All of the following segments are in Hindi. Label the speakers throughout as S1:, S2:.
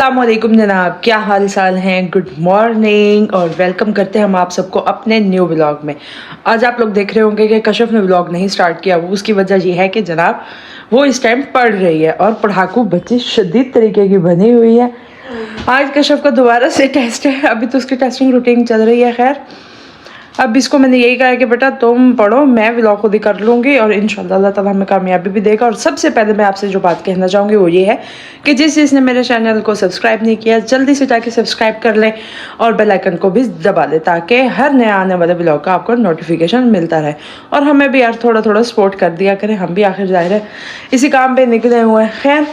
S1: अस्सलामुअलैकुम जनाब, क्या हाल चाल हैं। गुड मॉर्निंग और वेलकम करते हैं हम आप सबको अपने न्यू व्लॉग में। आज आप लोग देख रहे होंगे कि कशफ ने व्लॉग नहीं स्टार्ट किया। वो उसकी वजह ये है कि जनाब वो इस टाइम पढ़ रही है और पढ़ाकू बच्ची शदीद तरीके की बनी हुई है। आज कशफ का दोबारा से टेस्ट है, अभी तो उसकी टेस्टिंग रूटीन चल रही है। खैर अब इसको मैंने यही कहा कि बेटा तुम पढ़ो, मैं व्लॉग खुद ही कर लूँगी और इंशाल्लाह अल्लाह ताला हमें कामयाबी भी देगा। और सबसे पहले मैं आपसे जो बात कहना चाहूँगी वो ये है कि जिसने मेरे चैनल को सब्सक्राइब नहीं किया जल्दी से जाके सब्सक्राइब कर लें और बेल आइकन को भी दबा दें ताकि हर नया आने वाले व्लॉग का आपको नोटिफिकेशन मिलता रहे। और हमें भी यार थोड़ा थोड़ा सपोर्ट कर दिया करें, हम भी आखिर ज़ाहिर है इसी काम पर निकले हुए हैं। खैर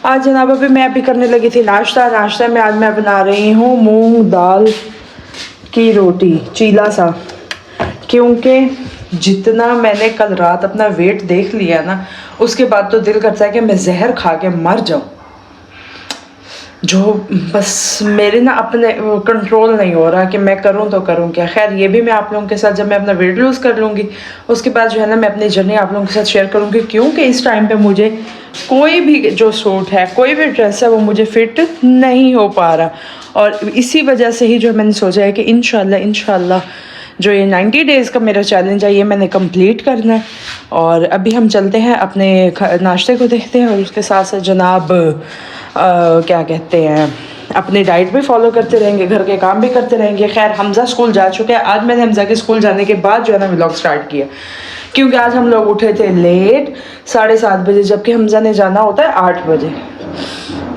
S1: आज जनाब अभी मैं भी करने लगी थी नाश्ता में आज मैं बना रही हूँ मूँग दाल की रोटी, चीला सा। क्योंकि जितना मैंने कल रात अपना वेट देख लिया ना, उसके बाद तो दिल करता है कि मैं जहर खा के मर जाऊं। जो बस मेरे ना अपने कंट्रोल नहीं हो रहा कि मैं करूं तो करूं क्या। खैर ये भी मैं आप लोगों के साथ जब मैं अपना वेट लूज़ कर लूँगी उसके बाद जो है ना मैं अपनी जर्नी आप लोगों के साथ शेयर करूँगी। क्योंकि इस टाइम पे मुझे कोई भी जो सूट है, कोई भी ड्रेस है वो मुझे फिट नहीं हो पा रहा। और इसी वजह से ही जो मैंने सोचा है कि इंशाल्लाह जो ये 90 डेज़ का मेरा चैलेंज है ये मैंने कंप्लीट करना है। और अभी हम चलते हैं अपने नाश्ते को देखते हैं और उसके साथ साथ जनाब क्या कहते हैं अपनी डाइट भी फॉलो करते रहेंगे, घर के काम भी करते रहेंगे। खैर हमज़ा स्कूल जा चुके हैं। आज मैंने हमज़ा के स्कूल जाने के बाद जो है ना व्लॉग स्टार्ट किया क्योंकि आज हम लोग उठे थे लेट 7:30 बजे, जबकि हमज़ा ने जाना होता है 8 बजे।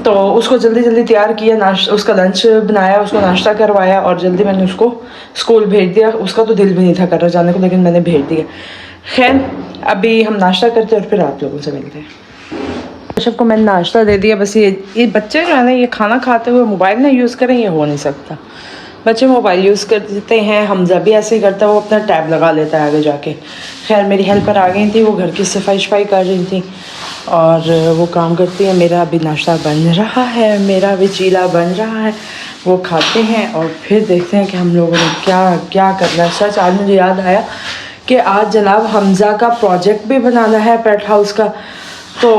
S1: तो उसको जल्दी तैयार किया, उसका लंच बनाया, उसको नाश्ता करवाया और जल्दी मैंने उसको स्कूल भेज दिया। उसका तो दिल भी नहीं था कर रहा जाने को, लेकिन मैंने भेज दिया। खैर अभी हम नाश्ता करते हैं और फिर आप लोगों से मिलते हैं। कशफ को मैंने नाश्ता दे दिया। बस ये बच्चे जो है ना ये खाना खाते हुए मोबाइल ना यूज़ करें, ये हो नहीं सकता। बच्चे मोबाइल यूज़ कर देते हैं, हमज़ा भी ऐसे ही करता है, वो अपना टैब लगा लेता है आगे जाके। खैर मेरी हेल्पर आ गई थी, वो घर की सफाई कर रही थी और वो काम करती है। मेरा अभी नाश्ता बन रहा है, मेरा अभी चीला बन रहा है, वो खाते हैं और फिर देखते हैं कि हम लोगों ने क्या करना है। सच आज मुझे याद आया कि आज जनाब हमज़ा का प्रोजेक्ट भी बनाना है पेट हाउस का, तो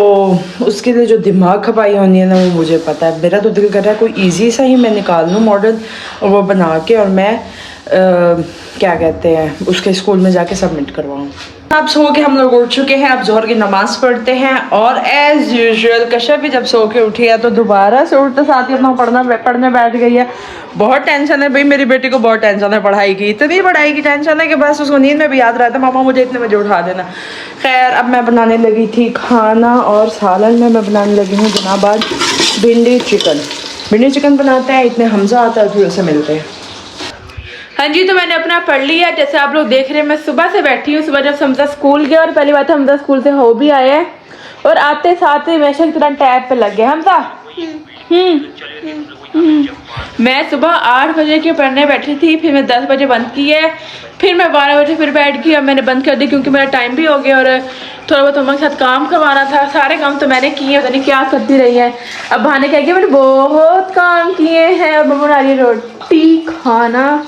S1: उसके लिए जो दिमाग खपाई होनी है ना वो मुझे पता है। मेरा तो दिल कर रहा है कोई इजी सा ही मैं निकाल लूँ मॉडल और वो बना के और मैं क्या कहते हैं उसके स्कूल में जाके सबमिट करवाऊँ। अब सो के हम लोग उठ चुके हैं, अब जोहर की नमाज़ पढ़ते हैं और एज़ यूजुअल कशफ भी जब सो के उठी है तो दोबारा से उठते साथ ही अपना पढ़ने बैठ गई है। बहुत टेंशन है भाई, मेरी बेटी को बहुत टेंशन है पढ़ाई की, इतनी पढ़ाई की टेंशन है कि बस उसको नींद में भी याद रहता है मामा मुझे इतने बजे उठा देना। खैर अब मैं बनाने लगी थी खाना और सालन में मैं बनाने लगी हूँ जनाब आज भिंडी चिकन बनाते हैं। इतने हमज़ा आता है फिर उसे मिलते हैं।
S2: हाँ जी, तो मैंने अपना पढ़ लिया। जैसे आप लोग देख रहे हैं मैं सुबह से बैठी हूँ। सुबह जब हमज़ा स्कूल गया और पहली बात हमज़ा स्कूल से हो भी आया है और आते साथ ही हमेशा की तरह टैब पे लग गया। हमज़ा मैं सुबह 8 बजे के पढ़ने बैठी थी, फिर मैं 10 बजे बंद की है, फिर मैं 12 बजे फिर बैठ गई। अब मैंने बंद कर दी क्योंकि मेरा टाइम भी हो गया और थोड़ा बहुत मम्मा के साथ काम करवाना था। सारे काम तो मैंने किए, पता नहीं क्या करती रही है। अब बहाने कह गया मैंने बहुत काम किए हैं। अब मम्मा बना रही है रोटी खाना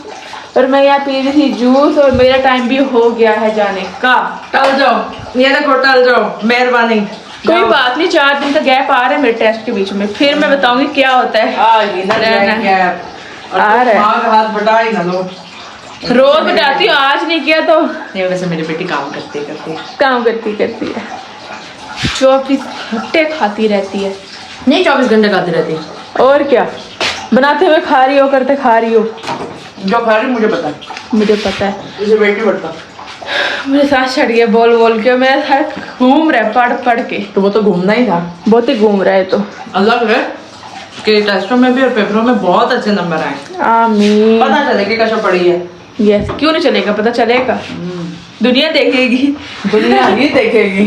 S2: और मैं यहाँ पी रही थी जूस और मेरा टाइम भी हो गया है जाने का।
S1: टल जाओ, ये देखो टल जाओ, मेहरबानी।
S2: कोई बात नहीं, 4 दिन का गैप आ रहा है मेरे टेस्ट के बीच में, फिर मैं बताऊंगी क्या होता है।
S1: हाथ बटा ही ना लो,
S2: रोज बताती हूँ, आज नहीं किया तो
S1: नहीं। वैसे मेरी बेटी काम करती
S2: है 24 घंटे खाती रहती है।
S1: नहीं 24 घंटे खाती रहती है।
S2: और क्या बनाते हुए खा रही हो, करते खा रही हो।
S1: जो खा रही मुझे पता है मुझे बेटी बढ़ता
S2: मुझे सांस चढ़ गया बोल के। मेरा सर घूम रहा है पढ़ के।
S1: तो वो तो घूमना ही था,
S2: बहुत ही घूम रहा है। तो
S1: अल्लाह करे कि टेस्टों में भी और पेपरों में बहुत अच्छे नंबर आए।
S2: आमीन।
S1: पता चले कि कैसा पढ़ी है।
S2: यस, क्यों नहीं चलेगा, पता चलेगा। दुनिया देखेगी,
S1: दुनिया ही देखेगी।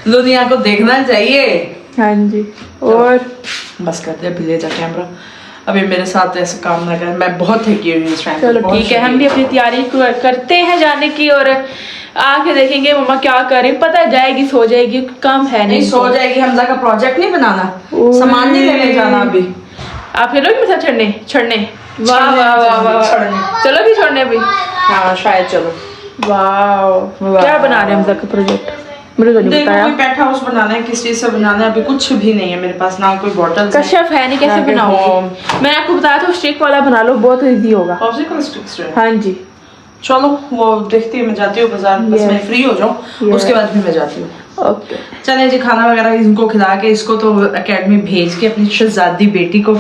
S1: दुनिया को देखना चाहिए।
S2: हाँ जी। और
S1: बस कर दिया प्लीज कैमरा। अभी मेरे साथ ऐसे काम ना करें, मैं बहुत थकी हुई इस टाइम।
S2: चलो ठीक है, हम भी अपनी तैयारी करते हैं जाने की और आके देखेंगे मम्मा क्या करें। पता जाएगी सो जाएगी, काम है नहीं
S1: सो जाएगी। हमज़ा का प्रोजेक्ट नहीं बनाना, सामान नहीं लेने जाना। अभी आप
S2: फिर मेरे साथ छड़ने वाह चलो भी छोड़ने भी।
S1: हाँ शायद चलो।
S2: वाह क्या बना रहे हैं हमज़ा का प्रोजेक्ट। मुझे तो नहीं
S1: देखो
S2: बताया।
S1: कोई पेट हाउस बनाना है, किस चीज से बनाना है, अभी कुछ भी नहीं है मेरे पास, ना कोई बॉटल
S2: कश्यप है नहीं, कैसे बनाऊंगी? मैंने आपको बताया था स्टिक वाला बना लो, बहुत इजी होगा। हाँ जी
S1: चलो वो देखती है, मैं जाती हूँ बाजार, बस मैं फ्री हो जाऊँ उसके बाद फिर मैं जाती हूँ।
S2: ओके
S1: चले जी, खाना वगैरह इनको खिला के इसको तो एकेडमी भेज के अपनी शहजादी बेटी को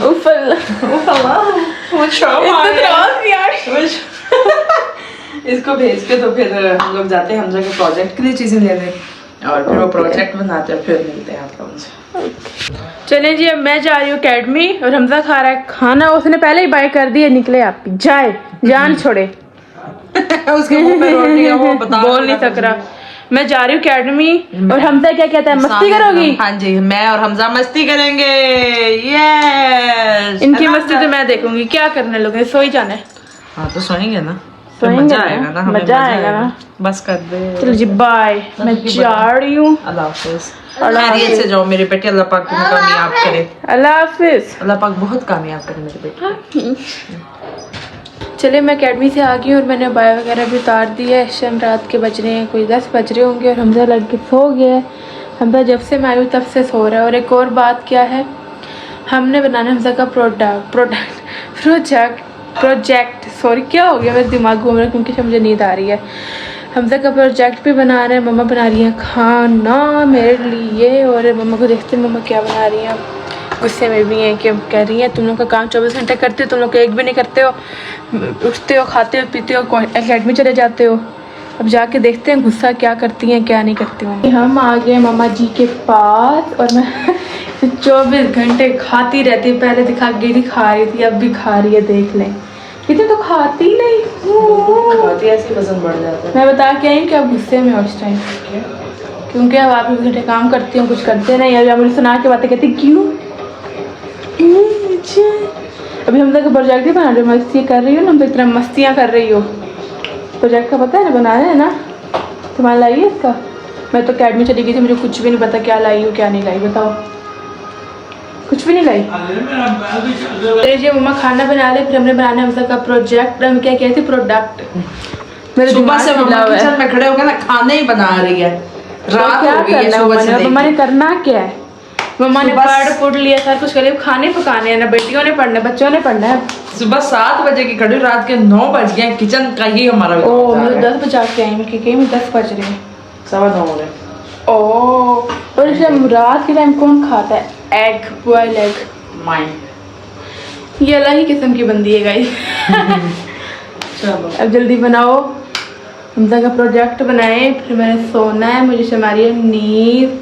S1: इसको भेज के तो फिर हम लोग जाते हैं हमजा के प्रोजेक्ट के लिए चीजें लेने, और फिर वो प्रोजेक्ट बनाते हैं, फिर मिलते हैं आप लोगों से।
S2: चलें जी, अब मैं जा रही हूँ अकेडमी और हमजा खा रहा है खाना, उसने पहले ही बाय कर दिया, निकले आप जाए जान छोड़े।
S1: उसके मुंह पे रोटी है, वो बता
S2: बोल नहीं सक रहा। मैं जा रही हूँ अकेडमी और हमजा क्या कहता है, मस्ती करोगी?
S1: हाँ जी, मैं और हमजा मस्ती करेंगे। यस,
S2: इनकी मस्ती तो मैं देखूंगी, क्या करने लोगे, सो ही जाना है।
S1: हाँ तो सोएंगे ना,
S2: सोएंगे
S1: मजा
S2: ना?
S1: आएगा ना, हमें
S2: मजा आएगा ना।
S1: बस कर दे।
S2: चलो जी बाय, मैं जा रही हूँ।
S1: अल्लाह हाफिज, खैरियत से जाओ मेरे बेटे, अल्लाह पाक तुम्हें कामयाब करे।
S2: अल्लाह हाफिज।
S1: अल्लाह पाक बहुत कामयाब करे मेरे बेटे।
S2: चले मैं अकेडमी से आ गई और मैंने बाय वगैरह भी उतार दी है। इस टाइम रात के बज रहे हैं कोई 10 बज रहे होंगे और हमजा लग के सो गया है। हमजा जब से मैं आई हूँ तब से सो रहा है। और एक और बात क्या है, हमने बनाना हमजा का प्रोजेक्ट सॉरी क्या हो गया, मेरा दिमाग घूम रहा है क्योंकि मुझे नींद आ रही है। हमजा का प्रोजेक्ट भी बना रहे हैं, मम्मा बना रही हैं खाना मेरे लिए, और मम्मा को देखते हैं मम्मा क्या बना रही हैं। गुस्से में भी हैं कि कह रही हैं तुम लोग का काम 24 घंटे करते हो, तुम लोग एक भी नहीं करते हो, उठते हो खाते हो पीते हो अकेडमी चले जाते हो। अब जाके देखते हैं गुस्सा क्या करती हैं क्या नहीं करती हूँ। हम आ गए मामा जी के पास और मैं 24 घंटे खाती रहती, पहले दिखा रही थी, अब भी खा रही है, देख लें। कितने तो खाती नहीं
S1: खाती ऐसे वजन बढ़ जाता है।
S2: मैं बता के आई कि आप गुस्से में हो उस टाइम, क्योंकि अब आप 24 घंटे काम करती हूँ कुछ करते नहीं। अभी आप मुझे सुना के बातें कहती क्यों। अभी हम तक प्रोजेक्ट ही बना रहे, मस्ती कर रही हो ना, इतना मस्तियाँ कर रही हो। प्रोजेक्ट का पता है ना, बनाना है ना, तुम्हारा लाई है इसका। मैं तो अकेडमी चली गई थी, मुझे कुछ भी नहीं पता क्या लाई हो क्या नहीं लाई, बताओ। कुछ भी नहीं लाई। अरे मम्मा खाना बना ले, फिर हमने बनाना हमजा का प्रोजेक्ट, हम क्या कहते प्रोडक्ट। मेरे
S1: सुबह
S2: दिमाग
S1: से
S2: में
S1: मम्मा
S2: हुआ है
S1: किचन में खड़े हो गए ना, खाना ही बना रही है। रात
S2: क्या
S1: हो गई है
S2: करना
S1: सुबह से।
S2: मम्मा ने करना क्या है, मम्मा ने पढ़ लिया सारा कुछ कर लिया, खाने पकाने हैं ना, बेटियों ने पढ़ना है बच्चों ने पढ़ना है।
S1: सुबह 7 बजे की खड़ी, रात के 9 बज गए, किचन का ही हमारा
S2: ओ मैं 10 बजा के आई, मैं 10 बज रहे हैं,
S1: 9:15 हो रहे।
S2: ओ और इस टाइम रात के टाइम कौन खाता है एग, बॉयल एग?
S1: माइंड
S2: ये अलग ही किस्म की बंदी है गाइस।
S1: चलो
S2: अब जल्दी बनाओ, हमजा का प्रोजेक्ट बनाए, फिर मैंने सोना है, मुझे हमारी नींद,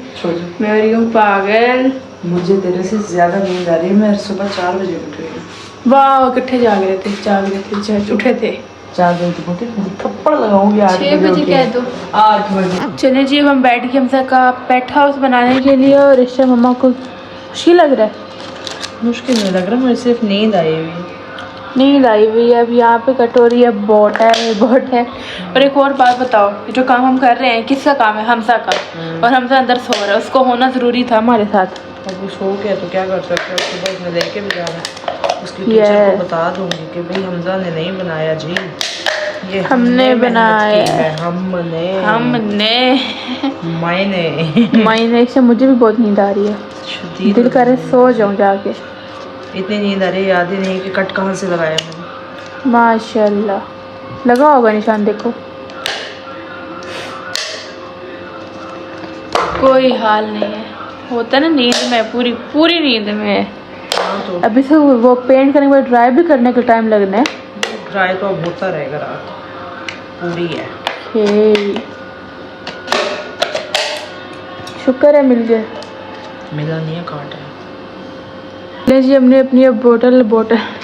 S2: मैं हो रही हूँ पागल।
S1: मुझे तेरे से ज्यादा नींद आ रही है, मैं सुबह 4 बजे उठ रही हूँ।
S2: वाह इकट्ठे जाग रहे थे, उठे थे
S1: 4 बजे तो उठे, मुझे थप्पड़ लगाऊंगी।
S2: 6 बजे कह दो।
S1: 8 बजे।
S2: चलिए जी, हम बैठ गए हमजा का पेट हाउस बनाने के लिए, और इस टाइम मम्मा को मुश्किल लग रहा है।
S1: मुश्किल नहीं लग रहा, मुझे सिर्फ नींद आई हुई है।
S2: नींद आई हुई है। अब यहाँ पे कटोरी है, बोट है। और एक और बात बताओ, जो काम हम कर रहे हैं किसका काम है? हमजा का। और हमजा अंदर सो रहा है, उसको होना ज़रूरी था हमारे साथ।
S1: अब वो सो गया तो क्या कर सकते हैं, सुबह उसने लेके भी जाना है। उसकी टीचर को बता दूंगी कि भाई हमजा ने नहीं बनाया जी, ये
S2: हमने बनाया, हमने मैंने से मुझे भी बहुत नींद आ रही है, दिल करे सो जाऊं जाके।
S1: इतनी नींद आ रही है, याद ही नहीं कि कट कहाँ से लगाया मैंने।
S2: माशाल्लाह लगा होगा निशान, देखो। कोई हाल नहीं है, होता है ना नींद में, पूरी नींद में।
S1: तो
S2: अभी से वो पेंट करने के बाद ड्राई भी करने का टाइम लगना है।
S1: ड्राई तो अब होता रहेगा, रात पूरी है।
S2: शुक्र है मिल गया।
S1: मिला नहीं है, काट है।
S2: ले जी, हमने अपनी अब बोतल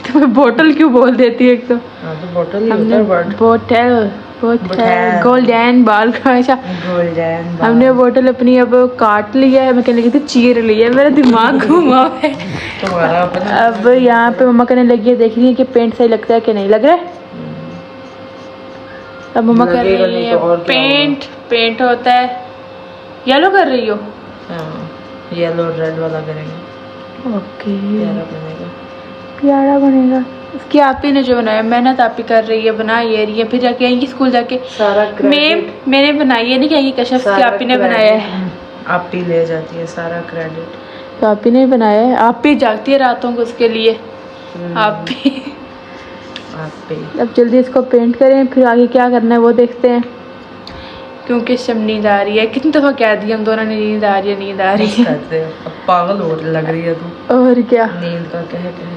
S2: तुम्हें बोतल क्यों बोल देती है एक तो।
S1: हाँ तो बोतल ही
S2: हमने
S1: होता है, वर्ड।
S2: बोतल गोल्डन बाल का ऐसा।
S1: गोल्डन
S2: हमने बोतल अपनी अब काट लिया है, मैं कहने लगी थी चीर लिया है, मेरा दिमाग घुमा है।
S1: तुम्हारा अपना।
S2: अब यहाँ पे मम्मा कहने लगी है, देख रही है कि पेंट सही लगता है कि नहीं लग रहा है। अब मम्मा कर रही है
S1: तो
S2: पेंट होता है। येलो कर रही हो?
S1: येलो रेड वाला करेंगे,
S2: ओके
S1: प्यारा बनेगा।
S2: प्यारा बनेगा। इसकी आप ही ने जो बनाया, मेहनत आप ही कर रही है, बना ये रही है, फिर जाके आएंगी स्कूल जाके
S1: सारा
S2: मैंने बनाई है, नहीं कहेंगी कश्यप की आप ही ने बनाया है,
S1: आप ही ले जाती है सारा क्रेडिट।
S2: तो आप ही ने बनाया है, आप ही जागती है रातों को उसके लिए, आप भी।
S1: आप ही
S2: अब जल्दी इसको पेंट करें, फिर आगे क्या करना है वो देखते हैं, क्योंकि शम नींद आ रही है। कितनी दफ़ा कह दिया हम दोनों ने, नींद आ रही है, नींद आ रही है।
S1: करते हो, अब पागल हो लग रही है तू
S2: और क्या,
S1: नींद का कह के।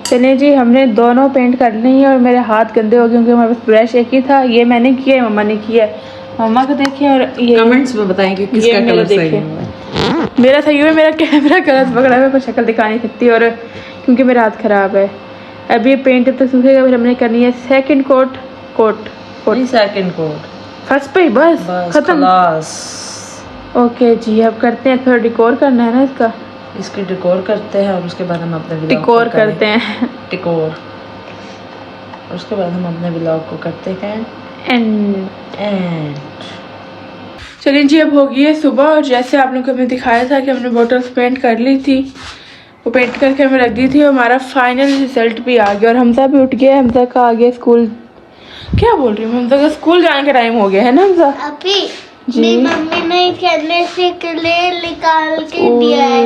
S2: चलिए जी, हमने दोनों पेंट कर ली है और मेरे हाथ गंदे हो गए क्योंकि हमारे पास ब्रश एक ही था। ये मैंने किया है, मम्मा ने किया है, मम्मा को देखें और ये
S1: कमेंट्स में बताएं कि किसका
S2: ये
S1: कलर सही
S2: देखें।
S1: है।
S2: मेरा सही हुआ, मेरा कैमरा गलत पकड़ा है, मैं कोई शक्ल दिखा नहीं सकती, और क्योंकि मेरा हाथ ख़राब है। अब ये पेंट जब तक सूखेगा फिर हमने करनी है second coat
S1: second coat
S2: first पे ही बस खत्म।
S1: खलास।
S2: ओके जी, अब करते हैं, थोड़ा डिकोर करना है ना इसका,
S1: इसकी डिकोर करते हैं और उसके बाद हम अपने vlog
S2: डिकोर
S1: को करें।
S2: करते हैं
S1: डिकोर, और उसके बाद हम अपने व्लॉग को करते हैं
S2: एंड चलिए जी, अब हो गई है सुबह, और जैसे आप लोगों को हमने दिखाया था कि हमने बॉटल्स पेंट कर ली थी, वो पेंट करके हमें रख दी थी, और हमारा फाइनल रिजल्ट भी आ गया, और हमजा भी उठ गया, हमजा का आ गया स्कूल, क्या बोल रही हूँ, हमजा का स्कूल जाने का टाइम हो गया है ना हमजा
S3: अभी
S2: जी।
S3: मेरी मम्मी ने खेलने से क्ले निकाल के दिया है,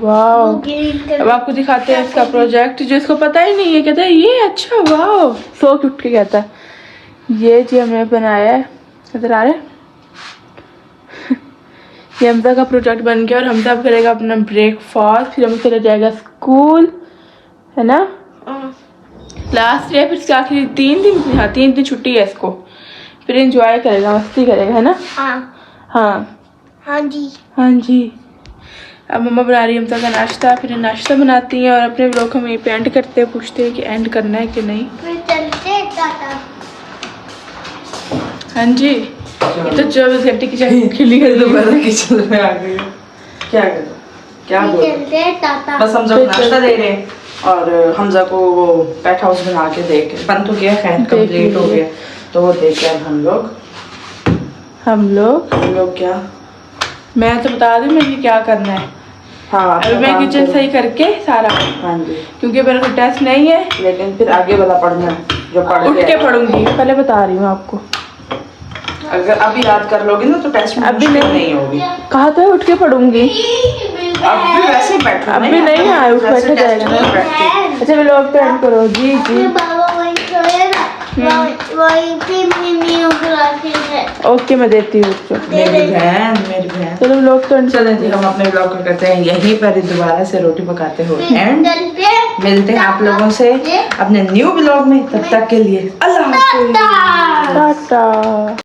S2: वाह।
S3: वो ग्रीन कलर।
S2: अब आपको दिखाते हैं इसका प्रोजेक्ट, जो इसको पता ही नहीं है, कहता है ये अच्छा, वाह, सो के उठ के कहता है ये जी हमने बनाया है, नजर आ रहा है। ये हमजा का प्रोजेक्ट बन गया, और हमजा अब करेगा अपना ब्रेकफास्ट, फिर हम चला जाएगा स्कूल, है ना, लास्ट डे, फिर इसके आखिरी 3 दिन, हाँ 3 दिन छुट्टी है इसको, फिर एंजॉय करेगा, मस्ती करेगा, है ना। हाँ
S3: हाँ जी।
S2: हाँ जी। अब मम्मा बना रही है हमजा का नाश्ता, फिर नाश्ता बनाती हैं, और अपने ब्लॉग हम यहीं पे एंड करते हैं, पूछते हैं कि एंड करना है कि नहीं।
S3: फिर चलते हैं टाटा।
S2: हाँ जी, ये तो 24 घंटे की खिली गई
S1: दोबारा किचन में आ गई। क्या करूं, क्या
S3: फिर
S1: बोलूं,
S3: चलते हैं टाटा।
S1: बस हमजा को नाश्ता दे रहे हैं, और हमजा को वो पेट हाउस बना के देख बन तो गया, खैर कंप्लीट हो गया, तो वो देख के अब हम लोग क्या, मैं
S2: तो बता दूं मुझे क्या करना है।
S1: हाँ
S2: अभी मैं किचन सही करके सारा,
S1: हाँ जी,
S2: क्योंकि मेरा कोई टेस्ट नहीं है,
S1: लेकिन फिर आगे वाला पढ़ना है, जो पढ़
S2: उठ के पढ़ूंगी, पहले बता रही हूँ आपको।
S1: अगर अभी याद कर लोगे ना तो टेस्ट में
S2: अभी
S1: मुश्किल नहीं होगी।
S2: कहा तो है उठ के पढ़ूंगी,
S1: अभी वैसे ही बैठो,
S2: अभी नहीं है, उठ
S1: वैसे
S2: बैठा
S1: टेस्ट
S2: जाएगा
S1: में
S2: ना।
S1: बैठते।
S2: अच्छा व्लॉग तो एंड करो जी जी।
S3: बाबा वहीं सोए ना, वहीं पे मिनी क्लासेस है।
S2: ओके, मैं देती हूँ उसको।
S1: मेरी बहन
S2: चलो व्लॉग तो एंड
S1: चलें जी, हम अपने ब्लॉग को करते हैं यहीं पर, दोबारा से रोटी पकाते हो एंड
S3: चलते हैं
S1: मिलते हैं आप लोगों से अपने न्यू ब्लॉग में, तब तक के लिए अल्लाह हाफ़िज़।
S2: टाटा।